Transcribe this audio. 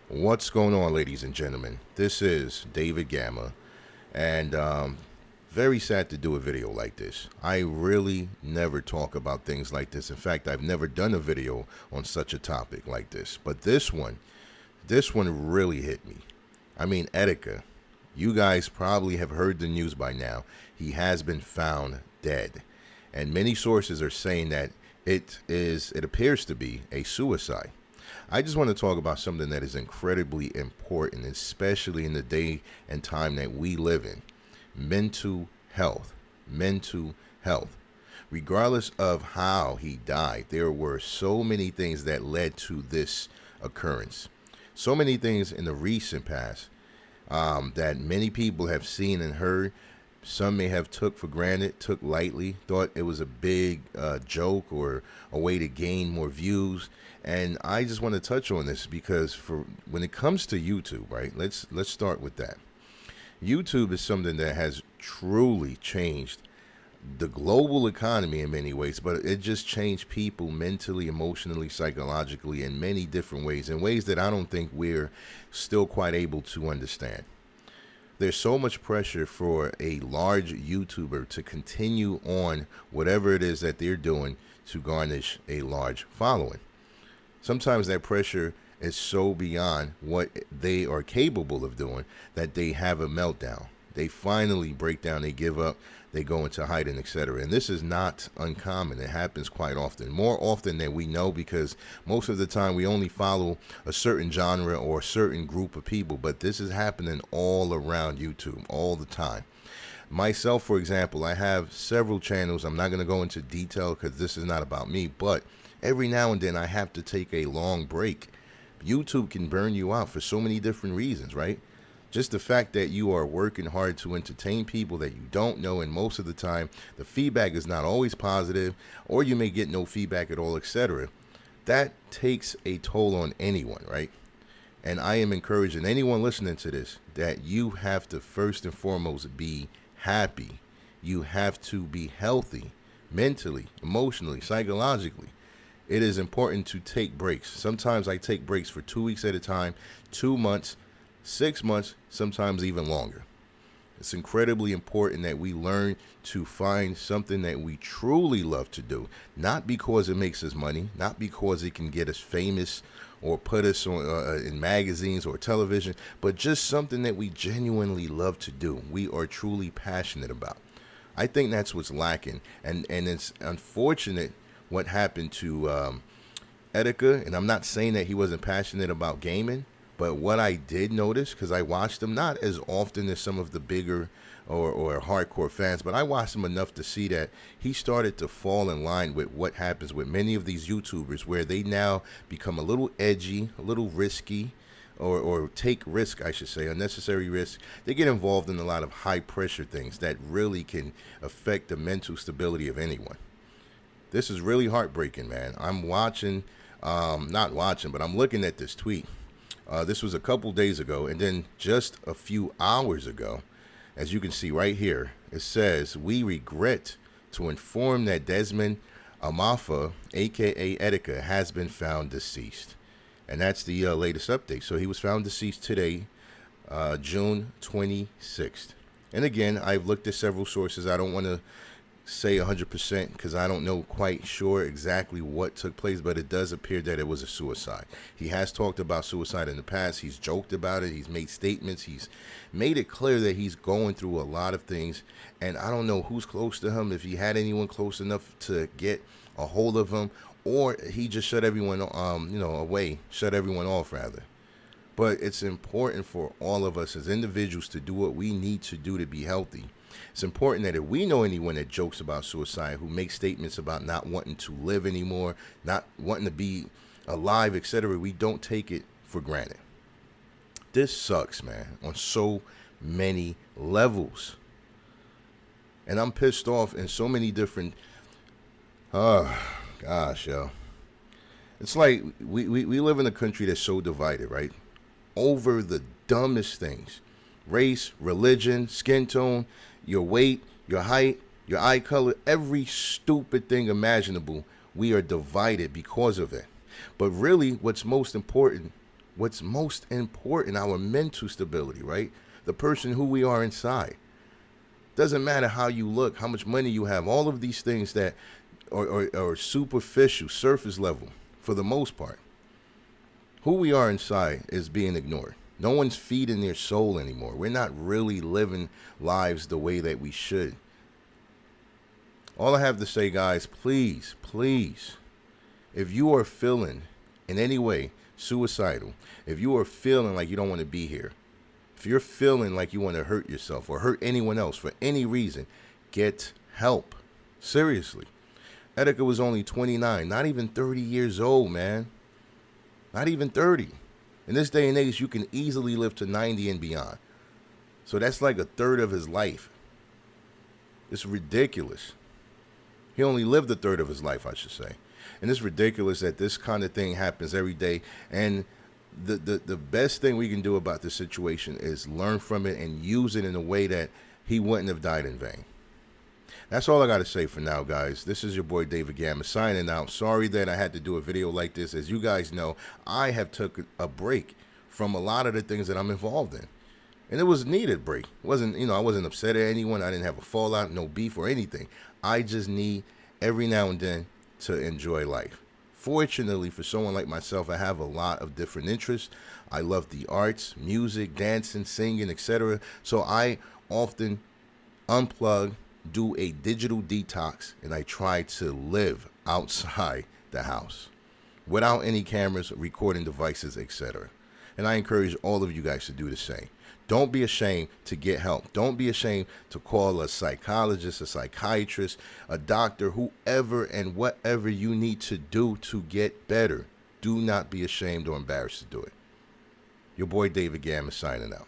What's going on, ladies and gentlemen? This is David Gamma, and very sad to do a video like this. I really never talk about things like this. In fact, I've never done a video on such a topic like this. But this one really hit me. I mean, Etika. You guys probably have heard the news by now. He has been found dead, and many sources are saying that it appears to be a suicide. I just want to talk about something that is incredibly important, especially in the day and time that we live in. Mental health. Mental health. Regardless of how he died, there were so many things that led to this occurrence. So many things in the recent past that many people have seen and heard. Some may have took for granted, took lightly, thought it was a big joke or a way to gain more views. And I just want to touch on this because for when it comes to YouTube, right? Let's start with that. YouTube is something that has truly changed the global economy in many ways, but it just changed people mentally, emotionally, psychologically in many different ways, in ways that I don't think we're still quite able to understand. There's so much pressure for a large YouTuber to continue on whatever it is that they're doing to garnish a large following. Sometimes that pressure is so beyond what they are capable of doing that they have a meltdown. They finally break down, they give up, they go into hiding, etc. And this is not uncommon. It happens quite often, more often than we know, because most of the time we only follow a certain genre or a certain group of people. But this is happening all around YouTube all the time. Myself, for example, I have several channels. I'm not going to go into detail because this is not about me, but every now and then I have to take a long break. YouTube can burn you out for so many different reasons, right? Just the fact that you are working hard to entertain people that you don't know, and most of the time the feedback is not always positive, or you may get no feedback at all, etc. That takes a toll on anyone, right? And I am encouraging anyone listening to this that you have to first and foremost be happy. You have to be healthy mentally, emotionally, psychologically. It is important to take breaks. Sometimes I take breaks for 2 weeks at a time, 2 months, 6 months, sometimes even longer. It's incredibly important that we learn to find something that we truly love to do, not because it makes us money, not because it can get us famous or put us on in magazines or television, but just something that we genuinely love to do. We are truly passionate about. I think that's what's lacking, and it's unfortunate what happened to Etika. And I'm not saying that he wasn't passionate about gaming, but what I did notice, because I watched him not as often as some of the bigger or hardcore fans, but I watched him enough to see that he started to fall in line with what happens with many of these YouTubers, where they now become a little edgy, a little risky, or take risk, I should say, unnecessary risk. They get involved in a lot of high pressure things that really can affect the mental stability of anyone. This is really heartbreaking, man. I'm watching, not watching, but I'm looking at this tweet. This was a couple days ago, and then just a few hours ago, as you can see right here, it says, "We regret to inform that Desmond Amofah, aka Etika, has been found deceased." And that's the latest update. So he was found deceased today, June 26th. And again, I've looked at several sources. I don't want to say 100% because I don't know quite sure exactly what took place, but it does appear that it was a suicide. He has talked about suicide in the past. He's joked about it. He's made statements. He's made it clear that he's going through a lot of things, and I don't know who's close to him, if he had anyone close enough to get a hold of him, or he just shut everyone away, shut everyone off rather. But it's important for all of us as individuals to do what we need to do to be healthy. It's important that if we know anyone that jokes about suicide, who makes statements about not wanting to live anymore, not wanting to be alive, etc., we don't take it for granted. This sucks, man, on so many levels. And I'm pissed off in so many different, oh, gosh, yo. It's like we live in a country that's so divided, right? Over the dumbest things: race, religion, skin tone, your weight, your height, your eye color, every stupid thing imaginable. We are divided because of it. But really, what's most important what's most important, our mental stability, right? The person who we are inside. Doesn't matter how you look, how much money you have, all of these things that are superficial, surface level for the most part. Who we are inside is being ignored. No one's feeding their soul anymore. We're not really living lives the way that we should. All I have to say, guys, please, please, if you are feeling in any way suicidal, if you are feeling like you don't want to be here, if you're feeling like you want to hurt yourself or hurt anyone else for any reason, get help. Seriously. Etika was only 29, not even 30 years old, man. Not even 30. In this day and age, you can easily live to 90 and beyond. So that's like a third of his life. It's ridiculous. He only lived a third of his life, I should say. And it's ridiculous that this kind of thing happens every day. And the best thing we can do about this situation is learn from it and use it in a way that he wouldn't have died in vain. That's all I got to say for now, guys. This is your boy David Gamma signing out. Sorry that I had to do a video like this. As you guys know, I have took a break from a lot of the things that I'm involved in. And it was a needed break. It wasn't, I wasn't upset at anyone. I didn't have a fallout, no beef or anything. I just need every now and then to enjoy life. Fortunately, for someone like myself, I have a lot of different interests. I love the arts, music, dancing, singing, etc. So I often unplug, do a digital detox, and I try to live outside the house without any cameras, recording devices, etc. And I encourage all of you guys to do the same. Don't be ashamed to get help. Don't be ashamed to call a psychologist, a psychiatrist, a doctor, whoever and whatever you need to do to get better. Do not be ashamed or embarrassed to do it. Your boy David Gamma signing out.